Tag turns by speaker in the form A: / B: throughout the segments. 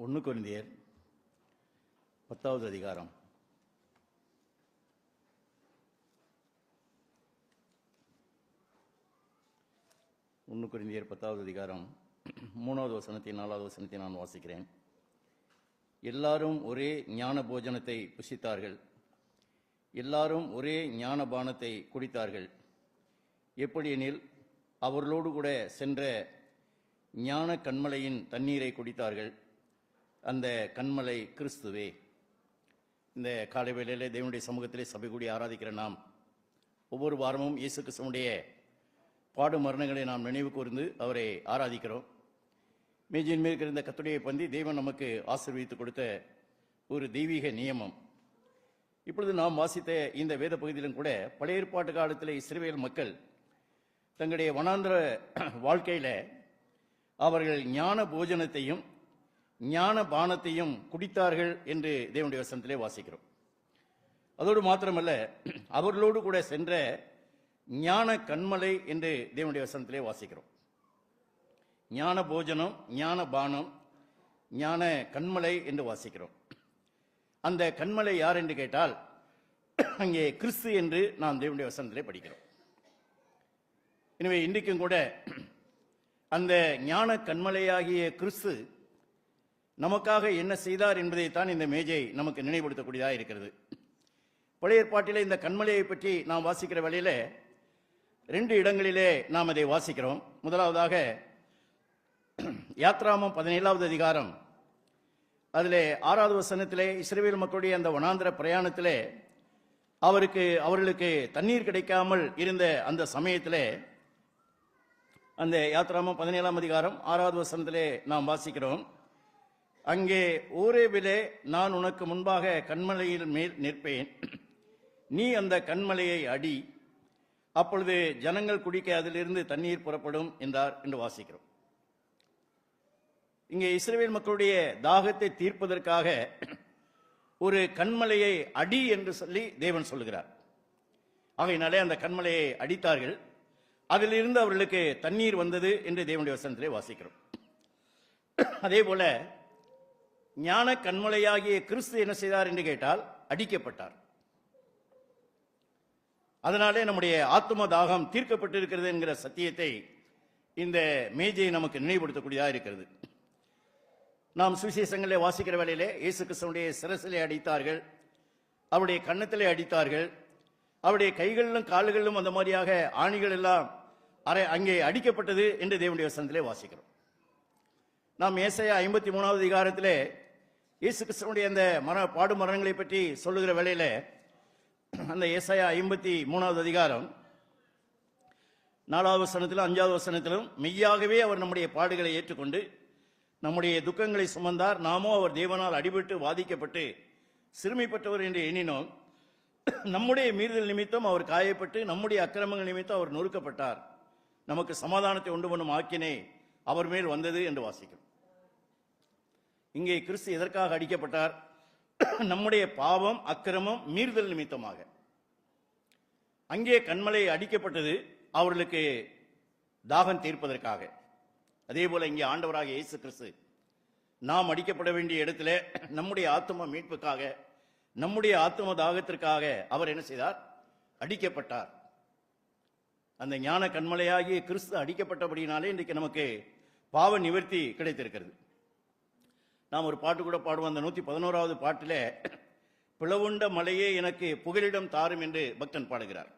A: 1 கொரிந்தியர் 10வது அதிகாரம். கொரிந்தியர் 10வது அதிகாரம் 3வது வசனத்தை 4வது வசனத்தை நான் வாசிக்கிறேன். எல்லாரும் ஒரே ஞான போஜனத்தை புசித்தார்கள், எல்லாரும் ஒரே ஞான பானத்தை குடித்தார்கள். எப்படியெனில் அவர்களோடு கூட சென்ற ஞான கண்மலையின் தண்ணீரை குடித்தார்கள். அந்த கண்மலை கிறிஸ்துவே. இந்த காலை வேளையிலே தேவனுடைய சமூகத்திலே சபை கூடி ஆராதிக்கிற நாம் ஒவ்வொரு வாரமும் இயேசு கிறிஸ்துவுடைய பாடு மரணங்களை நாம் நினைவு கூர்ந்து அவரை ஆராதிக்கிறோம். மேஜையின் மேல் இருக்கிற இந்த கர்த்தருடைய பந்தி தேவன் நமக்கு ஆசீர்வதித்து கொடுத்த ஒரு தெய்வீக நியமம். இப்பொழுது நாம் வாசித்த இந்த வேத பகுதியிலும் கூட பழைய ஏற்பாட்டு காலத்தில் இஸ்ரவேல் மக்கள் தங்களுடைய வனாந்திர வாழ்க்கையில அவர்கள் ஞான போஜனத்தையும் ஞான பானத்தையும் குடித்தார்கள் என்று தேவனுடைய வசனத்திலே வாசிக்கிறோம். அதோடு மாத்திரமல்ல, அவர்களோடு கூட சென்ற ஞான கண்மலை என்று தேவனுடைய வசனத்திலே வாசிக்கிறோம். ஞான போஜனம், ஞான பானம், ஞான கண்மலை என்று வாசிக்கிறோம். அந்த கண்மலை யார் என்று கேட்டால் அங்கே கிறிஸ்து என்று நாம் தேவனுடைய வசனத்திலே படிக்கிறோம். எனவே இன்றைக்கும் கூட அந்த ஞான கண்மலையாகிய கிறிஸ்து நமக்காக என்ன செய்தார் என்பதைத்தான் இந்த மேஜை நமக்கு நினைவுபடுத்தக்கூடியதாக இருக்கிறது. பழைய ஏற்பாட்டிலே இந்த கண்மலையை பற்றி நாம் வாசிக்கிற வேளையில 2 இடங்களிலே நாம் அதை வாசிக்கிறோம். முதலாவதாக யாத்ராமம் 17வது அதிகாரம், அதிலே 6வது வசனத்திலே இஸ்ரவேல் மக்களுடைய அந்த வனாந்திர பிரயாணத்திலே அவர்களுக்கு தண்ணீர் கிடைக்காமல் இருந்த அந்த சமயத்திலே அந்த யாத்ராமம் 17ஆம் அதிகாரம் 6வது வசனத்திலே நாம் வாசிக்கிறோம். அங்கே ஓரேபிலே நான் உனக்கு முன்பாக கண்மலையில் மேல் நிற்பேன், நீ அந்த கண்மலையை அடி, அப்பொழுது ஜனங்கள் குடிக்க அதிலிருந்து தண்ணீர் புறப்படும் என்றார் என்று வாசிக்கிறோம். இங்கே இஸ்ரவேல் மக்களுடைய தாகத்தை தீர்ப்பதற்காக ஒரு கண்மலையை அடி என்று சொல்லி தேவன் சொல்லுகிறார். ஆகையினாலே அந்த கண்மலையை அடித்தார்கள், அதிலிருந்து அவர்களுக்கு தண்ணீர் வந்தது என்று தேவனுடைய வசனத்திலே வாசிக்கிறோம். அதே போல ஞான கண்மலையாகிய கிறிஸ்து என்ன செய்தார் என்று கேட்டால் அடிக்கப்பட்டார். அதனாலே நம்முடைய ஆத்ம தாகம் தீர்க்கப்பட்டிருக்கிறது என்கிற சத்தியத்தை இந்த மேஜை நமக்கு நினைவுபடுத்தக்கூடியதாக இருக்கிறது. நாம் சுவிசேஷங்களிலே வாசிக்கிற வேளையிலே இயேசு கிறிஸ்துவுடைய சிரசிலே அடித்தார்கள், அவருடைய கன்னத்திலே அடித்தார்கள், அவருடைய கைகளிலும் கால்களிலும் அந்த மாதிரியாக ஆணிகள் எல்லாம் அங்கே அடிக்கப்பட்டது என்று தேவனுடைய வசனத்திலே வாசிக்கிறோம். நாம் ஏசாயா 53வது அதிகாரத்திலே இயேசு கிறிஸ்துவுடைய அந்த பாடு மரணங்களை பற்றி சொல்லுகிற வேளையில அந்த ஏசாயா 53வது அதிகாரம் 4வது வசனத்திலும் 5வது வசனத்திலும் மெய்யாகவே அவர் நம்முடைய பாடுகளை ஏற்றுக்கொண்டு நம்முடைய துக்கங்களை சுமந்தார், நாமோ அவர் தேவனால் அடிபட்டு வாதிக்கப்பட்டு சிறுமைப்பட்டவர் என்று எண்ணினோம், நம்முடைய மீறுதல் நிமித்தம் அவர் காயப்பட்டு நம்முடைய அக்கிரமங்கள் நிமித்தம் அவர் நொறுக்கப்பட்டார், நமக்கு சமாதானத்தை உண்டு பண்ணும் ஆக்கினை அவர் மேல் வந்தது என்று வாசிக்கிறோம். இங்கே கிறிஸ்து எதற்காக அடிக்கப்பட்டார்? நம்முடைய பாவம், அக்கிரமம், மீறுதல் நிமித்தமாக. அங்கே கண்மலை அடிக்கப்பட்டது அவர்களுக்கு தாகம் தீர்ப்பதற்காக. அதே போல இங்கே ஆண்டவராக இயேசு கிறிஸ்து நாம் அடிக்கப்பட வேண்டிய இடத்துல நம்முடைய ஆத்ம மீட்புக்காக, நம்முடைய ஆத்ம தாகத்திற்காக அவர் என்ன செய்தார்? அடிக்கப்பட்டார். அந்த ஞான கண்மலையாகிய கிறிஸ்து அடிக்கப்பட்டபடினாலே இன்றைக்கு நமக்கு பாவ நிவர்த்தி கிடைத்திருக்கிறது. நாம் ஒரு பாட்டு கூட பாடுவோம். அந்த 111வது பாட்டில பிளவுண்ட மலையே எனக்கு புகலிடம் தாரும் என்று பக்தன் பாடுகிறார்.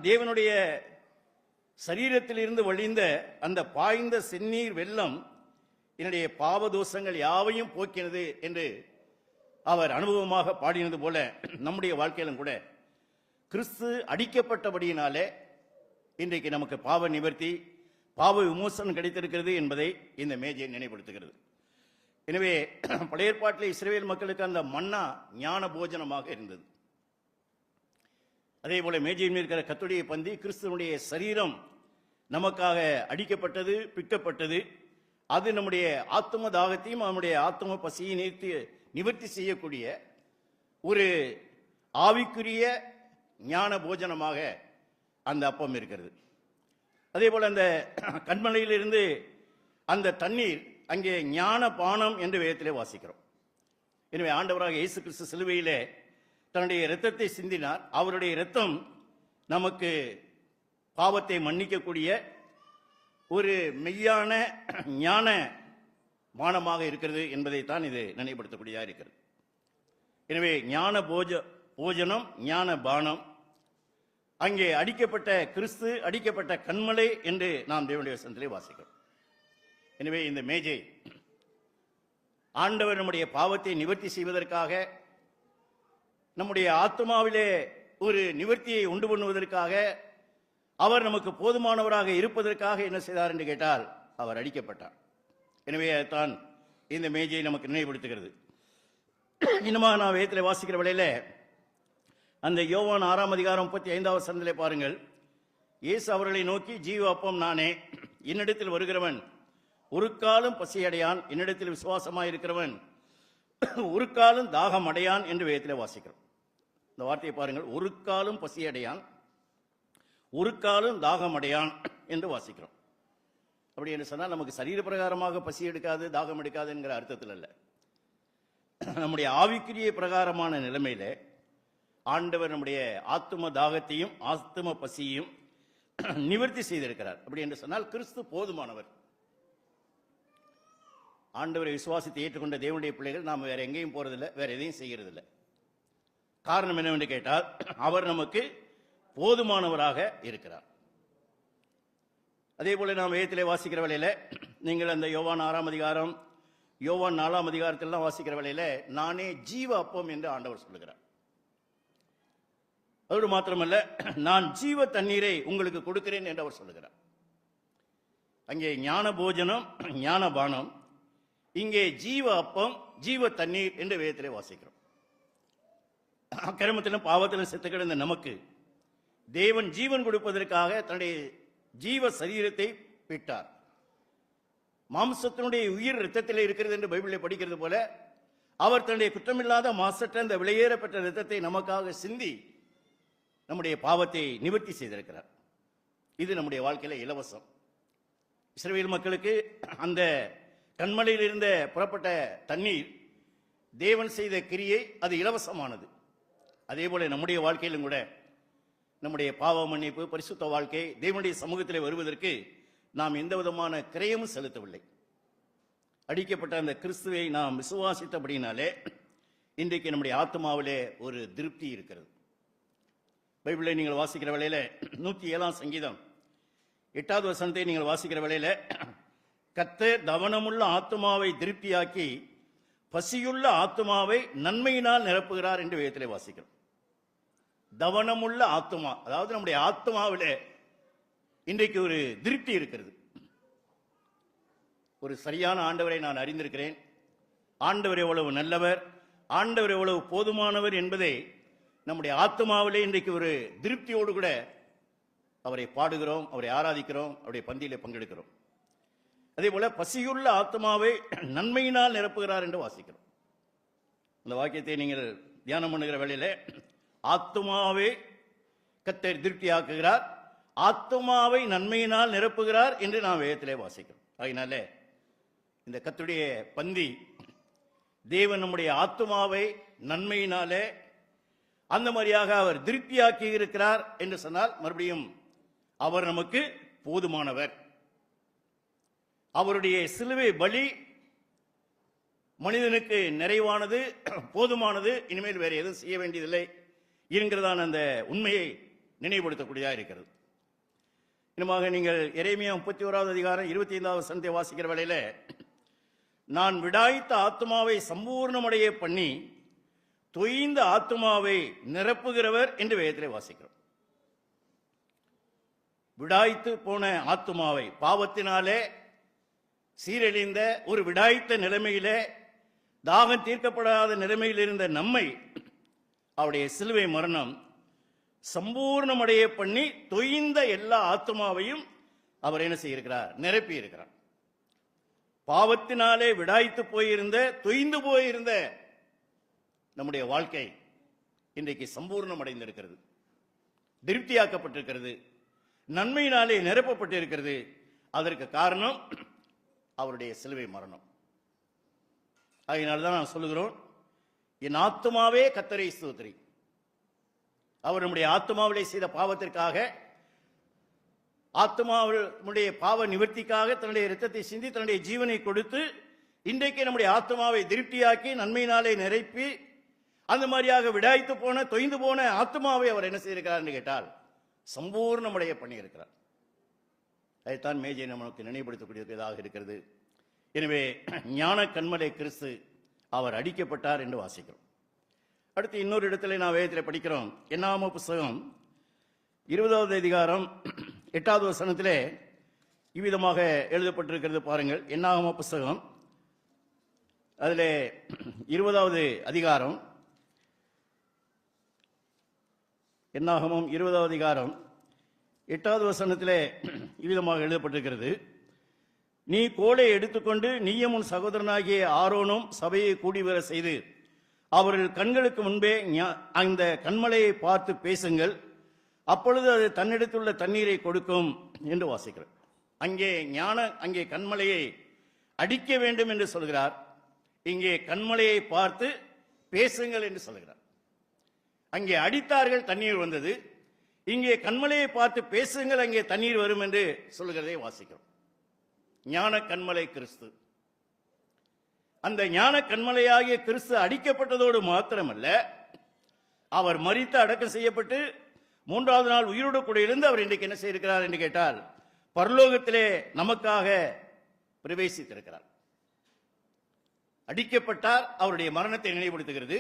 A: தேவனுடைய சரீரத்திலிருந்து வழிந்த அந்த பாய்ந்த செந்நீர் வெள்ளம் என்னுடைய பாவதோஷங்கள் யாவையும் போக்கினது என்று அவர் அனுபவமாக பாடினது போல நம்முடைய வாழ்க்கையிலும் கூட கிறிஸ்து அடிக்கப்பட்டபடியினாலே இன்றைக்கு நமக்கு பாவ நிவர்த்தி, பாவ விமோசனம் கிடைத்திருக்கிறது என்பதை இந்த மேஜை நினைவுபடுத்துகிறது. எனவே பழைய ஏற்பாட்டிலே இஸ்ரவேல் மக்களுக்கு அந்த மன்னா ஞான போஜனமாக இருந்தது. அதே போல மேஜையில் இருக்கிற கர்த்தருடைய பந்தி கிறிஸ்துவனுடைய சரீரம் நமக்காக அடிக்கப்பட்டது, பிக்கப்பட்டது. அது நம்முடைய ஆத்ம தாகத்தையும் நம்முடைய ஆத்ம பசியை நிவர்த்தி செய்யக்கூடிய ஒரு ஆவிக்குரிய ஞான போஜனமாக அந்த அப்பம் இருக்கிறது. அதே போல அந்த கண்மலையிலிருந்து அந்த தண்ணீர் அங்கே ஞான பானம் என்று வேதத்திலே வாசிக்கிறோம். எனவே ஆண்டவராக இயேசு கிறிஸ்து சிலுவையிலே தன்னுடைய இரத்தத்தை சிந்தினார். அவருடைய இரத்தம் நமக்கு பாவத்தை மன்னிக்கக்கூடிய ஒரு மெய்யான ஞான பானமாக இருக்கிறது என்பதைத்தான் இது நினைவுபடுத்தக்கூடியதாக இருக்கிறது. எனவே ஞான போஜனம், ஞான பானம், அங்கே அடிக்கப்பட்ட கிறிஸ்து, அடிக்கப்பட்ட கண்மலை என்று நாம் தேவனுடைய வசனத்திலே வாசிக்கிறோம். எனவே இந்த மேஜை ஆண்டவர் நம்முடைய பாவத்தை நிவர்த்தி செய்வதற்காக, நம்முடைய ஆத்மாவிலே ஒரு நிவர்த்தியை உண்டு பண்ணுவதற்காக, அவர் நமக்கு போதுமானவராக இருப்பதற்காக என்ன செய்தார் என்று கேட்டால் அவர் அடிக்கப்பட்டார். எனவே தான் இந்த மேஜையை நமக்கு நினைவுபடுத்துகிறது. இன்னமாக நான் வேதத்தில் வாசிக்கிற வேளையில அந்த யோவான் 6ஆம் அதிகாரம் 35வது வசனத்திலே பாருங்கள். இயேசு அவர்களை நோக்கி, ஜீவ அப்பம் நானே, என்னிடத்தில் வருகிறவன் ஒரு காலம் பசியடையான், என்னிடத்தில் விசுவாசமாய் இருக்கிறவன் ஒரு காலம் தாகம் அடையான் என்று வேதத்தில் வாசிக்கிறோம். இந்த வார்த்தையை பாருங்கள், ஒரு காலம் பசியடையான், ஒரு காலம் தாகம் அடையான் என்று வாசிக்கிறோம். அப்படி என்று சொன்னால் நமக்கு சரீர பிரகாரமாக பசி எடுக்காது, தாகம் எடுக்காது என்கிற அர்த்தத்தில் அல்ல. நம்முடைய ஆவிக்குரிய பிரகாரமான நிலைமையில ஆண்டவர் நம்முடைய ஆத்தும தாகத்தையும் ஆத்தும பசியையும் நிவர்த்தி செய்திருக்கிறார். அப்படி என்று சொன்னால் கிறிஸ்து போதுமானவர். ஆண்டவரை விசுவாசத்தை ஏற்றுக்கொண்ட தேவனுடைய பிள்ளைகள் நாம் வேற எங்கேயும் போறதில்லை, வேற எதையும் செய்கிறதில்லை. காரணம் என்னவென்று கேட்டால் அவர் நமக்கு போதுமானவராக இருக்கிறார். அதே போல நாம் வேதத்திலே வாசிக்கிற வேளையில நீங்கள் அந்த யோவான் 6ஆம் அதிகாரம், யோவான் 4ஆம் அதிகாரத்திலாம் வாசிக்கிற வேளையில நானே ஜீவ அப்பம் என்று ஆண்டவர் சொல்லுகிறார். அதோடு மாத்திரமல்ல, நான் ஜீவ தண்ணீரை உங்களுக்கு கொடுக்கிறேன் என்று அவர் சொல்லுகிறார். அங்கே ஞான போஜனம், ஞான பானம், இங்கே ஜீவ அப்பம், ஜீவ தண்ணீர் என்று வேதத்திலே வாசிக்கிறோம். அக்கிரமத்திலும் பாவத்திலும் செத்து கிடந்த நமக்கு தேவன் ஜீவன் கொடுப்பதற்காக தன்னுடைய ஜீவ சரீரத்தை விட்டார். மாம்சத்தினுடைய உயிர் இரத்தத்தில் இருக்கிறது என்று பைபிளில் படிக்கிறது போல அவர் தன்னுடைய குற்றமில்லாத மாசற்ற அந்த விலையேறப்பட்ட இரத்தத்தை நமக்காக சிந்தி நம்முடைய பாவத்தை நிவர்த்தி செய்திருக்கிறார். இது நம்முடைய வாழ்க்கையில இலவசம். இஸ்ரவேல் மக்களுக்கு அந்த கண்மலையில் இருந்த புறப்பட்ட தண்ணீர் தேவன் செய்த கிரியை, அது இலவசமானது. அதே போல நம்முடைய வாழ்க்கையிலும் கூட நம்முடைய பாவ மன்னிப்பு, பரிசுத்த வாழ்க்கை, தேவனுடைய சமூகத்தில் வருவதற்கு நாம் எந்த விதமான கிரயமும் செலுத்தவில்லை. அடிக்கப்பட்ட அந்த கிறிஸ்துவை நாம் விசுவாசித்தபடினாலே இன்றைக்கு நம்முடைய ஆத்மாவிலே ஒரு திருப்தி இருக்கிறது. பைபிளை நீங்கள் வாசிக்கிற வேளையில 107ஆம் சங்கீதம் 8வது வசனத்தை நீங்கள் வாசிக்கிற வேளையில, கர்த்தர் தவனமுள்ள ஆத்மாவை திருப்தியாக்கி பசியுள்ள ஆத்மாவை நன்மையினால் நிரப்புகிறார் என்று வேதத்திலே வாசிக்கிறோம். தவனமுள்ள ஆத்மா, அதாவது நம்முடைய ஆத்மாவிலே இன்றைக்கு ஒரு திருப்தி இருக்கிறது. ஒரு சரியான ஆண்டவரை நான் அறிந்திருக்கிறேன். ஆண்டவர் எவ்வளவு நல்லவர், ஆண்டவர் எவ்வளவு போதுமானவர் என்பதை நம்முடைய ஆத்மாவிலே இன்றைக்கு ஒரு திருப்தியோடு கூட அவரை பாடுகிறோம், அவரை ஆராதிக்கிறோம், அவருடைய பந்தியிலே பங்கெடுக்கிறோம். அதே போல பசியுள்ள ஆத்மாவை நன்மையினால் நிரப்புகிறார் என்று வாசிக்கிறோம். அந்த வாக்கியத்தை நீங்கள் தியானம் பண்ணுகிற வேளையில ஆத்மாவை கர்த்தர் திருப்தியாக்குகிறார், ஆத்மாவை நன்மையினால் நிரப்புகிறார் என்று நாம் வேதத்திலே வாசிக்கிறோம். அதனால இந்த கர்த்தருடைய பந்தி தேவன் நம்முடைய ஆத்மாவை நன்மையினாலே அந்த மாதிரியாக அவர் திருப்தியாக்கி இருக்கிறார் என்று சொன்னால் மறுபடியும் அவர் நமக்கு போதுமானவர். அவருடைய சிலுவை பலி மனிதனுக்கு நிறைவானது, போதுமானது, இனிமேல் வேற எதுவும் செய்ய வேண்டியதில்லை என்கிறதான அந்த உண்மையை நினைவுபடுத்தக்கூடியதாக இருக்கிறது. இன்னமாக நீங்கள் எரேமியா 31வது அதிகாரம் 25வது வசனத்தை வாசிக்கிற வேளையில, நான் விடாய்த்த ஆத்மாவை சம்பூர்ணமடைய பண்ணி தொய்ந்த ஆத்மாவை நிரப்புகிறவர் என்று வேதத்திலே வாசிக்கிறோம். விடாய்த்து போன ஆத்மாவை, பாவத்தினாலே சீரழிந்த ஒரு விடாய்த்த நிலைமையிலே, தாகம் தீர்க்கப்படாத நிலைமையில் இருந்த நம்மை அவருடைய சிலுவை மரணம் சம்பூர்ணமடைய பண்ணி தொய்ந்த எல்லா ஆத்மாவையும் அவர் என்ன செய்திருக்கிறார்? நிரப்பி இருக்கிறார். பாவத்தினாலே விடாய்த்து போயிருந்த, தொய்ந்து போயிருந்த நம்முடைய வாழ்க்கை இன்றைக்கு சம்பூர்ணம் அடைந்திருக்கிறது, திருப்தியாக்கப்பட்டிருக்கிறது, நன்மையினாலே நிரப்பப்பட்டிருக்கிறது. அதற்கு காரணம் அவருடைய சிலுவை மரணம். அதனால்தான் நான் சொல்லுகிறோம், என் ஆத்துமாவே கர்த்தரை ஸ்தோத்திரி. அவர் நம்முடைய ஆத்துமாவிலே செய்த பாவத்திற்காக, ஆத்துமாவுடைய பாவ நிவர்த்திக்காக தன்னுடைய இரத்தத்தை சிந்தி தன்னுடைய ஜீவனை கொடுத்து இன்றைக்கு நம்முடைய ஆத்மாவை திருப்தியாக்கி நன்மையினாலே நிரப்பி அந்த மாதிரியாக விடாய்த்து போன தொய்ந்து போன ஆத்மாவை அவர் என்ன செய்திருக்கிறார் என்று கேட்டால் சம்பூர்ணமுடைய பண்ணியிருக்கிறார். அதைத்தான் மேஜை நமக்கு நினைவுபடுத்தக்கூடியதாக இருக்கிறது. எனவே ஞான கண்மலை கிறிஸ்து அவர் அடிக்கப்பட்டார் என்று வாசிக்கிறோம். அடுத்து இன்னொரு இடத்துல நான் வேதத்தில் படிக்கிறோம். என்னாகம புஸ்தகம் 20வது அதிகாரம் 8வது வசனத்திலே இவ்விதமாக எழுதப்பட்டிருக்கிறது பாருங்கள். என்னாகம புஸ்தகம் அதிலே 20வது அதிகாரம், என்னாகமம் 20வது அதிகாரம் 8வது வசனத்திலே இவ்விதமாக எழுதப்பட்டிருக்கிறது. நீ கோலை எடுத்துக்கொண்டு நீயும் உன் சகோதரனாகிய ஆரோனும் சபையை கூடிவர செய்து அவர்கள் கண்களுக்கு முன்பே அந்த கண்மலையை பார்த்து பேசுங்கள், அப்பொழுது அது தன்னிடத்துள்ள தண்ணீரை கொடுக்கும் என்று வாசிக்கிறார். அங்கே கண்மலையை அடிக்க வேண்டும் என்று சொல்கிறார். இங்கே கண்மலையை பார்த்து பேசுங்கள் என்று சொல்கிறார். அங்கே அடித்தார்கள், தண்ணீர் வந்தது. இங்கே கண்மலையை பார்த்து பேசுங்கள், அங்கே தண்ணீர் வரும் என்று சொல்கிறதை வாசிக்கிறோம். ஞான கண்மலை கிறிஸ்து. அந்த ஞான கண்மலையாகிய கிறிஸ்து அடிக்கப்பட்டதோடு மாத்திரமல்ல, அவர் மரித்து அடக்கம் செய்யப்பட்டு 3வது நாள் உயிரோடு கூட இருந்து அவர் இன்றைக்கு என்ன செய்திருக்கிறார் என்று கேட்டால் பரலோகத்திலே நமக்காக பிரவேசித்திருக்கிறார். அடிக்கப்பட்டார், அவருடைய மரணத்தை நினைவுபடுத்துகிறது.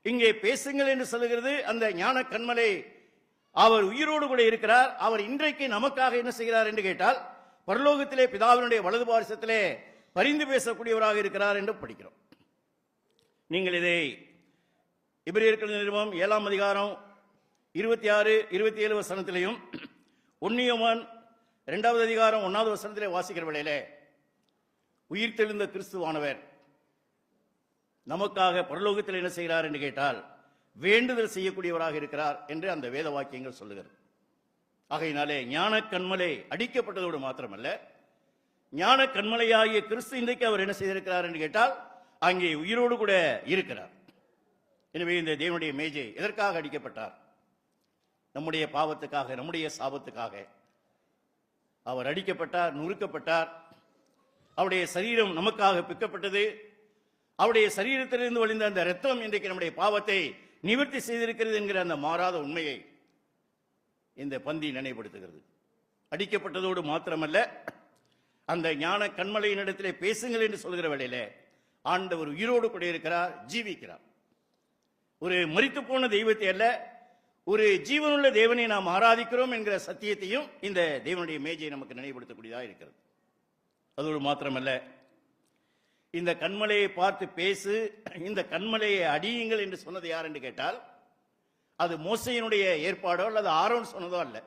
A: இங்கே பேசுங்கள் என்று சொல்லுகிறது. அந்த ஞான கண்மலை அவர் உயிரோடு கூட இருக்கிறார். அவர் இன்றைக்கு நமக்காக என்ன செய்கிறார் என்று கேட்டால் பரலோகத்திலே பிதாவினுடைய வலது பாரிசத்திலே பரிந்து பேசக்கூடியவராக இருக்கிறார் என்று படிக்கிறோம். நீங்கள் இதை எபிரேயர் நிருபம் 7ஆம் அதிகாரம் 26, 27 வசனத்திலையும் 1 யோவான் 2வது அதிகாரம் 1வது வசனத்திலே வாசிக்கிற வேளையிலே உயிர்த்தெழுந்த கிறிஸ்துவானவர் நமக்காக பரலோகத்தில் என்ன செய்கிறார் என்று கேட்டால் வேண்டுதல் செய்யக்கூடியவராக இருக்கிறார் என்று அந்த வேத வாக்கியங்கள் சொல்லுகிறது. ஆகையினாலே ஞான கண்மலை அடிக்கப்பட்டதோடு மாத்திரமல்ல, ஞான கண்மலையாகிய கிறிஸ்து இன்றைக்கு அவர் என்ன செய்திருக்கிறார் என்று கேட்டால் அங்கே உயிரோடு கூட இருக்கிறார். எனவே இந்த தேவனுடைய மேஜை எதற்காக அடிக்கப்பட்டார்? நம்முடைய பாவத்துக்காக, நம்முடைய சாபத்துக்காக அவர் அடிக்கப்பட்டார், நுறுக்கப்பட்டார். அவருடைய சரீரம் நமக்காக பிக்கப்பட்டது. அவருடைய சரீரத்திலிருந்து வழிந்த அந்த இரத்தம் இன்றைக்கு நம்முடைய பாவத்தை நிவர்த்தி செய்திருக்கிறது என்கிற அந்த மாறாத உண்மையை இந்த பந்தி நினைவுபடுத்துகிறது. அடிக்கப்பட்டதோடு மாத்திரமல்ல, அந்த ஞான கண்மலையின் இடத்திலே பேசுங்கள் என்று சொல்கிற வேளையிலே ஆண்டவர் உயிரோடு கூட இருக்கிறார், ஜீவிக்கிறார். ஒரு மரித்து போன தெய்வத்தை அல்ல, ஒரு ஜீவனுள்ள தேவனை நாம் ஆராதிக்கிறோம் என்கிற சத்தியத்தையும் இந்த தேவனுடைய மேஜை நமக்கு நினைவுபடுத்தக்கூடியதாக இருக்கிறது. அதோடு மாத்திரமல்ல, இந்த கண்மலையை பார்த்து பேசு, இந்த கண்மலையை அடியுங்கள் என்று சொன்னது யார் என்று கேட்டால் அது மோசையினுடைய ஏற்பாடோ அல்லது ஆரோன் சொன்னதோ அல்ல,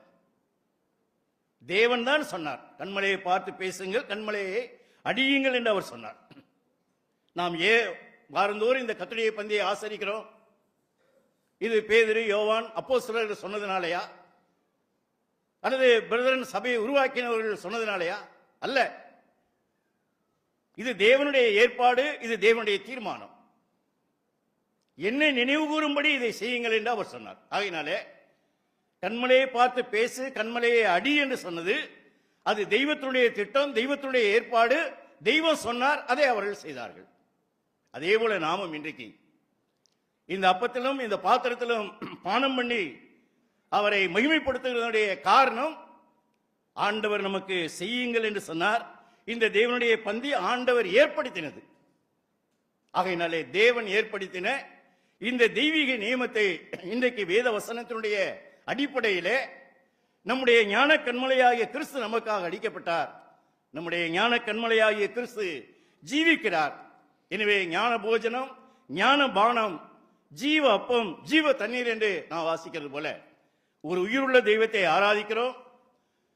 A: தேவன் தான் சொன்னார். கண்மலையை பார்த்து பேசுங்கள், கண்மலையை அடியுங்கள் என்று அவர் சொன்னார். நாம் வாரந்தோறும் இந்த கர்த்தருடைய பந்தியை ஆசரிக்கிறோம். இது பேதுரு, யோவான், அப்போஸ்தலர்கள் சொன்னதுனாலயா அல்லது பிரதரன் சபையை உருவாக்கினவர்கள் சொன்னதுனாலயா? அல்ல. இது தேவனுடைய ஏற்பாடு, இது தேவனுடைய தீர்மானம். என்னை நினைவு கூறும்படி இதை செய்யுங்கள் என்று அவர் சொன்னார். ஆகையினாலே கண்மலையை பார்த்து பேசு, கண்மலையை அடி என்று சொன்னது அது தெய்வத்துடைய திட்டம், தெய்வத்துடைய ஏற்பாடு. தெய்வம் சொன்னார், அதை அவர்கள் செய்தார்கள். அதே போல நாமும் இன்றைக்கு இந்த அப்பத்திலும் இந்த பாத்திரத்திலும் பானம் பண்ணி அவரை மகிமைப்படுத்துவதனுடைய காரணம் ஆண்டவர் நமக்கு செய்யுங்கள் என்று சொன்னார். இந்த தேவனுடைய பந்தி ஆண்டவர் ஏற்படுத்தினது. ஆகையினாலே தேவன் ஏற்படுத்தின இந்த தெய்வீக நியமத்தை இன்றைக்கு வேத வசனத்தினுடைய அடிப்படையிலே நம்முடைய ஞான கண்மலையாகிய கிறிஸ்து நமக்காக அடிக்கப்பட்டார். நம்முடைய ஞான கண்மலையாகிய கிறிஸ்து ஜீவிக்கிறார். எனவே ஞான போஜனம், ஞான பானம், ஜீவ அப்பம், ஜீவ தண்ணீர் என்று நாம் வாசிக்கிறது போல ஒரு உயிருள்ள தெய்வத்தை ஆராதிக்கிறோம்.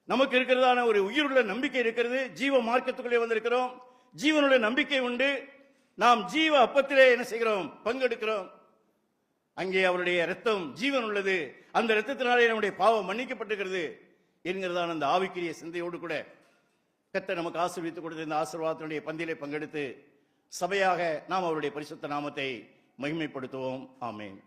A: நமக்கு இருக்கிறதான ஒரு உயிருள்ள நம்பிக்கை இருக்கிறது. ஜீவ மார்க்கத்துக்குள்ளே வந்திருக்கிறோம். ஜீவனுள்ள நம்பிக்கை உண்டு. நாம் ஜீவ அப்பத்திலே என்ன செய்கிறோம்? பங்கெடுக்கிறோம். அங்கே அவருடைய ரத்தம் ஜீவன் உள்ளது. அந்த ரத்தத்தினாலே நம்முடைய பாவம் மன்னிக்கப்பட்டிருக்கிறது என்கிறதான அந்த ஆவிக்குரிய சிந்தையோடு கூட கர்த்தர் நமக்கு ஆசீர்வதித்துக் கொடுத்த இந்த ஆசீர்வாதத்தினுடைய பந்தியிலே பங்கெடுத்து சபையாக நாம் அவருடைய பரிசுத்த நாமத்தை மகிமைப்படுத்துவோம். ஆமென்.